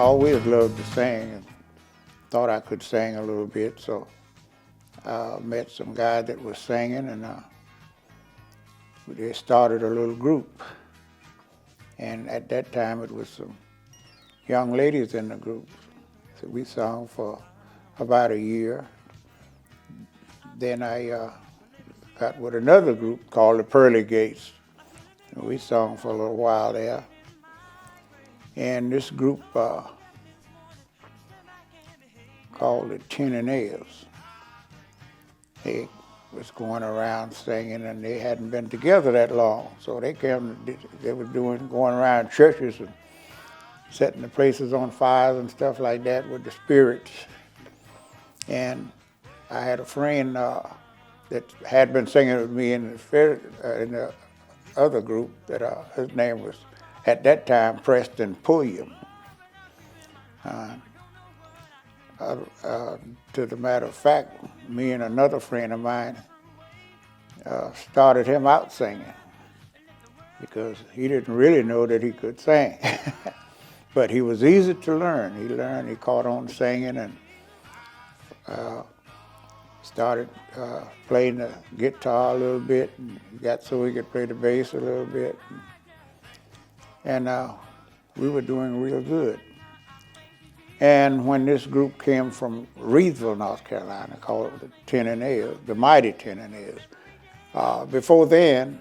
always loved to sing and thought I could sing a little bit, so I met some guy that was singing, and they started a little group. And at that time, it was some young ladies in the group. So we sung for about a year. Then I got with another group called the Pearly Gates. And we sung for a little while there. And this group called the Tenernears. They was going around singing, and they hadn't been together that long. So they were going around churches and setting the places on fires and stuff like that with the spirits. And I had a friend that had been singing with me in the other group that his name was, at that time, Preston Pulliam. To the matter of fact, me and another friend of mine started him out singing because he didn't really know that he could sing. But he was easy to learn. He caught on singing and started playing the guitar a little bit, and got so he could play the bass a little bit. And we were doing real good. And when this group came from Reedsville, North Carolina, called the Tenernears, the Mighty Tenernears, before then,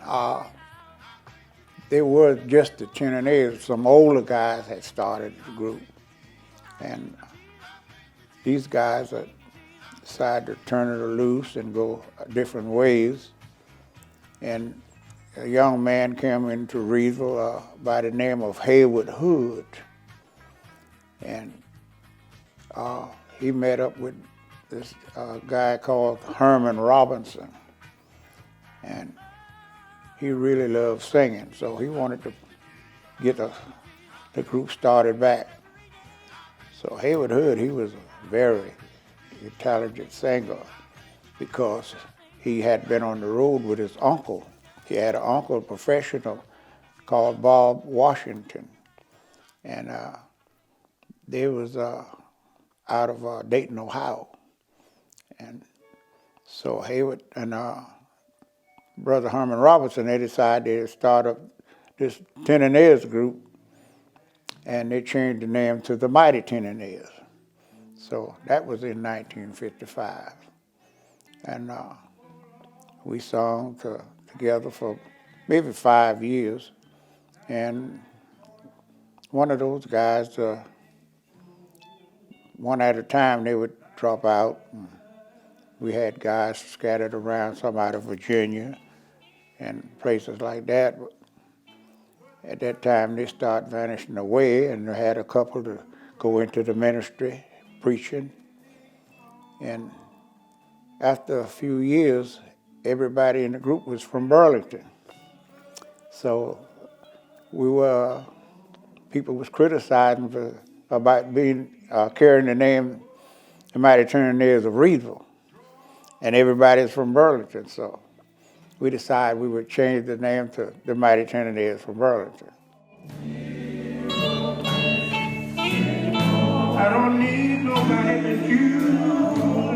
they were just the Tenernears. Some older guys had started the group. And these guys decided to turn it loose and go different ways. And a young man came into Reedsville by the name of Haywood Hood. And he met up with this guy called Herman Robinson. And he really loved singing, so he wanted to get the group started back. So Haywood Hood, he was a very intelligent singer because he had been on the road with his uncle. He had an uncle, a professional, called Bob Washington. And they was out of Dayton, Ohio. And so Haywood and Brother Herman Robinson, they decided to start up this Tenernears group, and they changed the name to the Mighty Tenernears. So that was in 1955. And we sung together for maybe 5 years. And one of those guys, one at a time, they would drop out. We had guys scattered around, some out of Virginia and places like that. At that time, they started vanishing away, and I had a couple to go into the ministry, preaching. And after a few years, everybody in the group was from Burlington. So people was criticizing about carrying the name the Mighty Tenernears of Reedsville. And everybody's from Burlington, so we decided we would change the name to the Mighty Tenernears from Burlington. I don't need nobody but you, Lord.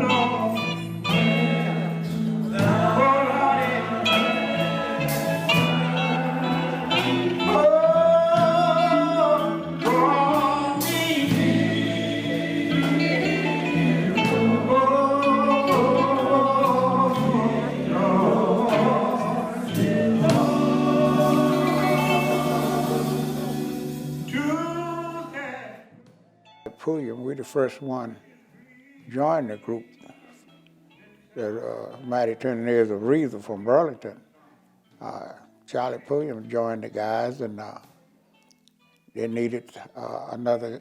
Pulliam, we the first one joined the group, the Mighty Tenernears of Reedsville from Burlington. Charlie Pulliam joined the guys, and they needed another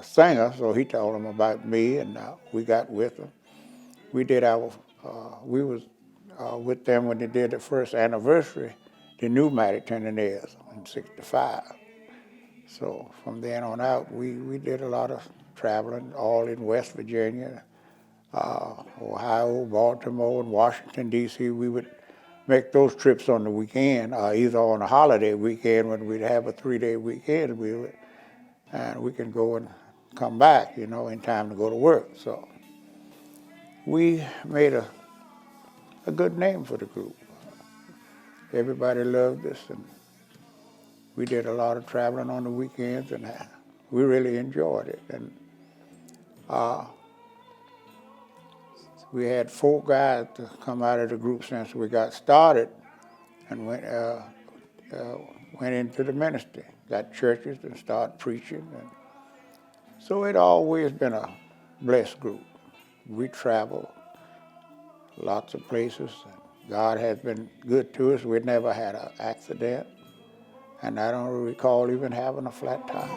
singer, so he told them about me, and we got with them. We was with them when they did the first anniversary, the new Mighty Tenernears in '65. So from then on out, we did a lot of traveling, all in West Virginia, Ohio, Baltimore, and Washington, D.C. We would make those trips on the weekend, either on a holiday weekend when we'd have a 3-day weekend. We would and we can go and come back, you know, in time to go to work. So we made a good name for the group. Everybody loved us, and we did a lot of traveling on the weekends, and we really enjoyed it. And we had 4 guys to come out of the group since we got started, and went into the ministry, got churches and started preaching. And so it always been a blessed group. We traveled lots of places. God has been good to us. We never had an accident, and I don't recall even having a flat tire.